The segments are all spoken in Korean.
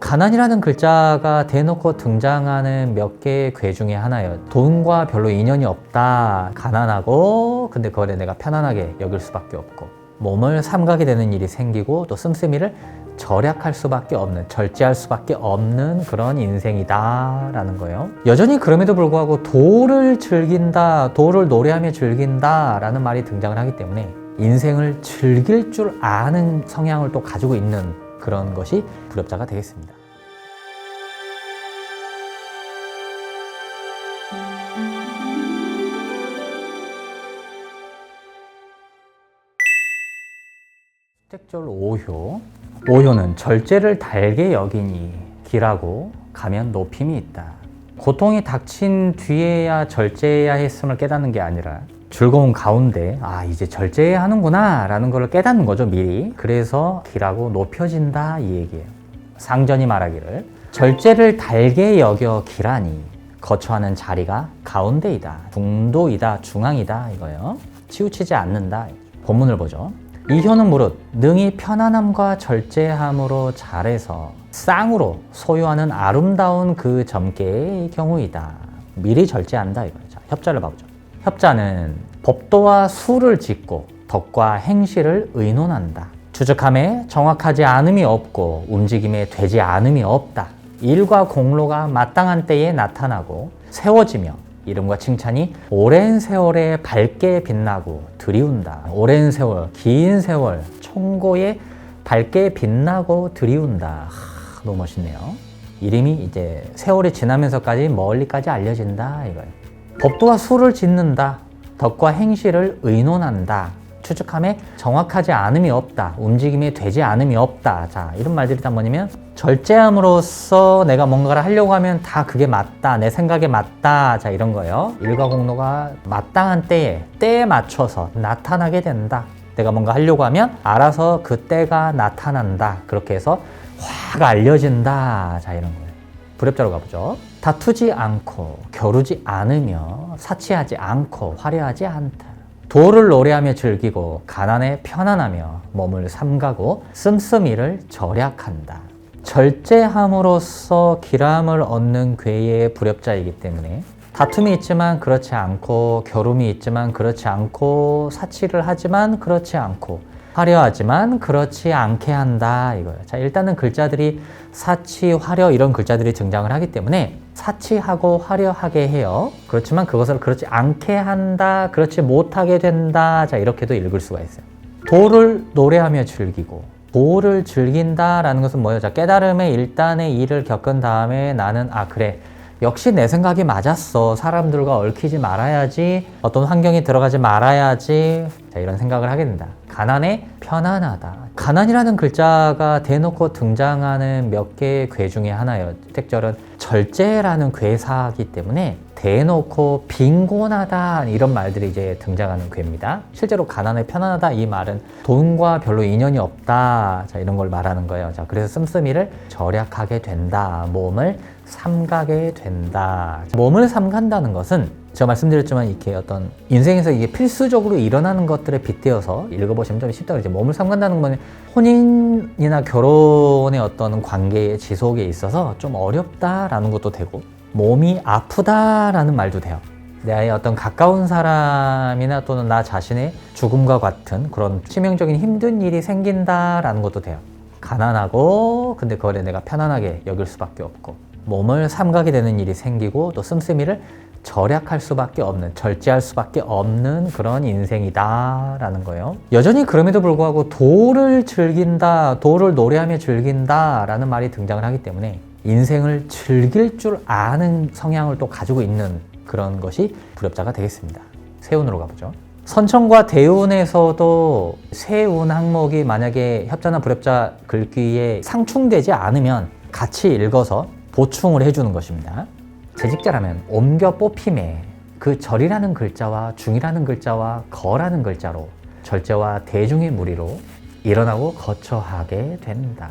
가난이라는 글자가 대놓고 등장하는 몇 개의 궤 중에 하나예요. 돈과 별로 인연이 없다. 가난하고 근데 그거를 내가 편안하게 여길 수밖에 없고 몸을 삼가게 되는 일이 생기고 또 씀씀이를 절약할 수밖에 없는, 절제할 수밖에 없는 그런 인생이다 라는 거예요. 여전히 그럼에도 불구하고 도를 즐긴다, 도를 노래하며 즐긴다 라는 말이 등장을 하기 때문에 인생을 즐길 줄 아는 성향을 또 가지고 있는 그런 것이 불협자가 되겠습니다. 수택절 5효. 5효는 절제를 달게 여기니 길하고 가면 높임이 있다. 고통이 닥친 뒤에야 절제해야 했음을 깨닫는 게 아니라 즐거운 가운데 이제 절제해야 하는구나 라는 걸 깨닫는 거죠, 미리. 그래서 길하고 높여진다 이 얘기예요. 상전이 말하기를 절제를 달게 여겨 길하니 거처하는 자리가 가운데이다, 중도이다, 중앙이다 이거예요. 치우치지 않는다. 본문을 보죠. 이 효는 무릇 능히 편안함과 절제함으로 잘해서 쌍으로 소유하는 아름다운 그 점괘의 경우이다. 미리 절제한다 이거예요. 자, 협자를 봐보죠. 협자는 법도와 수를 짓고 덕과 행실을 의논한다. 추측함에 정확하지 않음이 없고 움직임에 되지 않음이 없다. 일과 공로가 마땅한 때에 나타나고 세워지며 이름과 칭찬이 오랜 세월에 밝게 빛나고 드리운다. 오랜 세월, 긴 세월, 총고에 밝게 빛나고 드리운다. 너무 멋있네요. 이름이 이제 세월이 지나면서까지 멀리까지 알려진다 이거예요. 법도와 수를 짓는다. 덕과 행실을 의논한다. 추측함에 정확하지 않음이 없다. 움직임에 되지 않음이 없다. 자, 이런 말들이 다 뭐냐면 절제함으로써 내가 뭔가를 하려고 하면 다 그게 맞다. 내 생각에 맞다. 자, 이런 거예요. 일과 공로가 마땅한 때에 맞춰서 나타나게 된다. 내가 뭔가 하려고 하면 알아서 그 때가 나타난다. 그렇게 해서 확 알려진다. 자, 이런 거예요. 불협자로 가보죠. 다투지 않고 겨루지 않으며 사치하지 않고 화려하지 않다. 도를 노래하며 즐기고 가난에 편안하며 몸을 삼가고 씀씀이를 절약한다. 절제함으로써 길함을 얻는 궤의 불협자이기 때문에 다툼이 있지만 그렇지 않고 겨룸이 있지만 그렇지 않고 사치를 하지만 그렇지 않고 화려하지만 그렇지 않게 한다 이거예요. 자, 일단은 글자들이 사치, 화려 이런 글자들이 등장을 하기 때문에 사치하고 화려하게 해요. 그렇지만 그것을 그렇지 않게 한다, 그렇지 못하게 된다. 자, 이렇게도 읽을 수가 있어요. 도를 노래하며 즐기고 도를 즐긴다라는 것은 뭐예요? 자, 깨달음의 일단의 일을 겪은 다음에 나는 그래. 역시 내 생각이 맞았어. 사람들과 얽히지 말아야지. 어떤 환경에 들어가지 말아야지. 자, 이런 생각을 하게 된다. 가난에 편안하다. 가난이라는 글자가 대놓고 등장하는 몇 개의 궤 중에 하나예요. 택절은 절제라는 궤사이기 때문에 대놓고 빈곤하다 이런 말들이 이제 등장하는 궤입니다. 실제로 가난에 편안하다 이 말은 돈과 별로 인연이 없다. 자, 이런 걸 말하는 거예요. 자, 그래서 씀씀이를 절약하게 된다. 몸을 삼가게 된다. 몸을 삼간다는 것은 제가 말씀드렸지만 이렇게 어떤 인생에서 이게 필수적으로 일어나는 것들에 빗대어서 읽어보시면 좀 쉽다 그러죠. 몸을 삼간다는 건 혼인이나 결혼의 어떤 관계의 지속에 있어서 좀 어렵다라는 것도 되고 몸이 아프다라는 말도 돼요. 내 어떤 가까운 사람이나 또는 나 자신의 죽음과 같은 그런 치명적인 힘든 일이 생긴다라는 것도 돼요. 가난하고 근데 그거를 내가 편안하게 여길 수밖에 없고 몸을 삼가게 되는 일이 생기고 또 씀씀이를 절약할 수밖에 없는, 절제할 수밖에 없는 그런 인생이다 라는 거예요. 여전히 그럼에도 불구하고 도를 즐긴다, 도를 노래하며 즐긴다 라는 말이 등장을 하기 때문에 인생을 즐길 줄 아는 성향을 또 가지고 있는 그런 것이 불협자가 되겠습니다. 세운으로 가보죠. 선천과 대운에서도 세운 항목이 만약에 협자나 불협자 글귀에 상충되지 않으면 같이 읽어서 보충을 해주는 것입니다. 재직자라면 옮겨 뽑힘에 그 절이라는 글자와 중이라는 글자와 거라는 글자로 절제와 대중의 무리로 일어나고 거처하게 된다.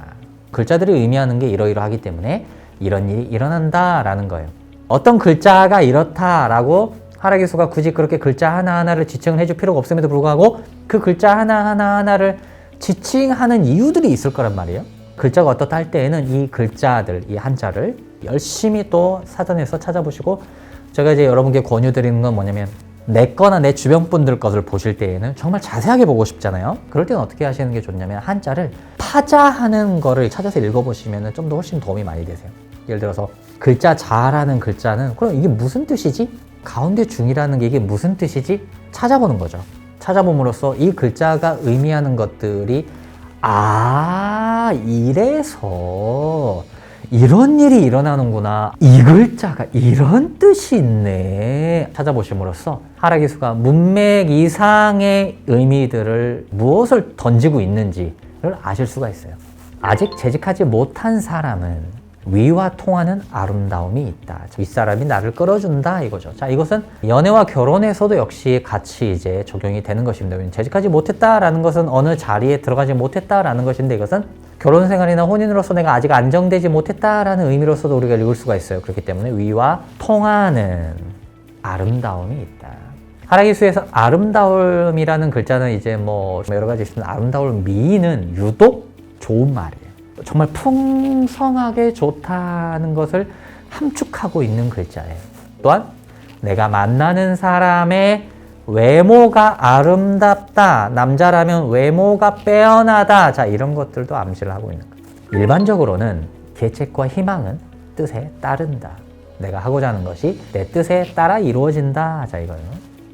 글자들이 의미하는 게 이러이러하기 때문에 이런 일이 일어난다 라는 거예요. 어떤 글자가 이렇다라고 하라기수가 굳이 그렇게 글자 하나하나를 지칭을 해줄 필요가 없음에도 불구하고 그 글자 하나하나를 지칭하는 이유들이 있을 거란 말이에요. 글자가 어떻다 할 때에는 이 글자들, 이 한자를 열심히 또 사전에서 찾아보시고, 제가 이제 여러분께 권유드리는 건 뭐냐면, 내 거나 내 주변 분들 것을 보실 때에는 정말 자세하게 보고 싶잖아요. 그럴 때는 어떻게 하시는 게 좋냐면, 한자를 파자하는 거를 찾아서 읽어보시면 좀 더 훨씬 도움이 많이 되세요. 예를 들어서 글자 자라는 글자는 그럼 이게 무슨 뜻이지? 가운데 중이라는 게 이게 무슨 뜻이지? 찾아보는 거죠. 찾아봄으로써 이 글자가 의미하는 것들이 이래서 이런 일이 일어나는구나. 이 글자가 이런 뜻이 있네. 찾아보심으로써 하라기수가 문맥 이상의 의미들을 무엇을 던지고 있는지를 아실 수가 있어요. 아직 재직하지 못한 사람은 위와 통하는 아름다움이 있다. 윗사람이 나를 끌어준다 이거죠. 자, 이것은 연애와 결혼에서도 역시 같이 이제 적용이 되는 것입니다. 재직하지 못했다라는 것은 어느 자리에 들어가지 못했다라는 것인데, 이것은 결혼 생활이나 혼인으로서 내가 아직 안정되지 못했다라는 의미로서도 우리가 읽을 수가 있어요. 그렇기 때문에 위와 통하는 아름다움이 있다. 하라기수에서 아름다움이라는 글자는 이제 뭐 여러 가지 있으면 아름다울 미는 유독 좋은 말이에요. 정말 풍성하게 좋다는 것을 함축하고 있는 글자예요. 또한 내가 만나는 사람의 외모가 아름답다. 남자라면 외모가 빼어나다. 자, 이런 것들도 암시를 하고 있는 거예요. 일반적으로는 계책과 희망은 뜻에 따른다. 내가 하고자 하는 것이 내 뜻에 따라 이루어진다. 자, 이거예요.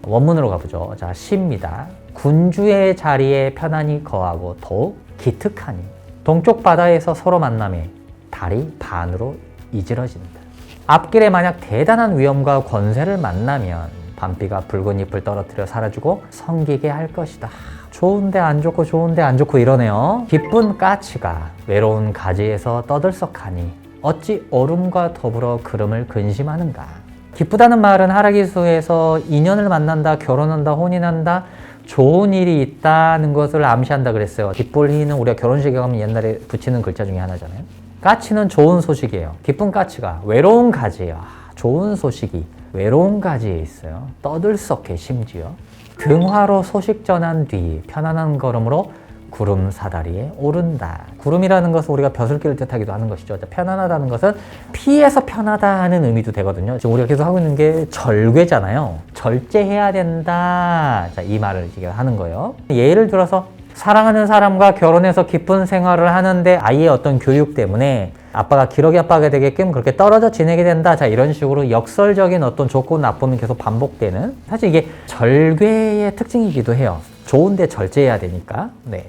원문으로 가보죠. 자, 시입니다. 군주의 자리에 편안히 거하고 더욱 기특하니 동쪽 바다에서 서로 만남에 달이 반으로 이질러진다. 앞길에 만약 대단한 위험과 권세를 만나면 밤비가 붉은 잎을 떨어뜨려 사라지고 성기게 할 것이다. 좋은데 안 좋고 좋은데 안 좋고 이러네요. 기쁜 까치가 외로운 가지에서 떠들썩하니 어찌 얼음과 더불어 그름을 근심하는가. 기쁘다는 말은 하라기수에서 인연을 만난다, 결혼한다, 혼인한다, 좋은 일이 있다는 것을 암시한다 그랬어요. 기쁠희는 우리가 결혼식에 가면 옛날에 붙이는 글자 중에 하나잖아요. 까치는 좋은 소식이에요. 기쁜 까치가 외로운 가지예요. 좋은 소식이 외로운 가지에 있어요. 떠들썩해. 심지어 등화로 소식 전한 뒤 편안한 걸음으로 구름 사다리에 오른다. 구름이라는 것은 우리가 벼슬길을 뜻하기도 하는 것이죠. 편안하다는 것은 피해서 편하다는 의미도 되거든요. 지금 우리가 계속 하고 있는 게 절괴잖아요. 절제해야 된다. 자, 이 말을 지금 하는 거예요. 예를 들어서 사랑하는 사람과 결혼해서 깊은 생활을 하는데 아이의 어떤 교육 때문에 아빠가 기러기 아빠가 되게끔 그렇게 떨어져 지내게 된다. 자, 이런 식으로 역설적인 어떤 좋고 나쁨이 계속 반복되는, 사실 이게 절괴의 특징이기도 해요. 좋은데 절제해야 되니까. 네.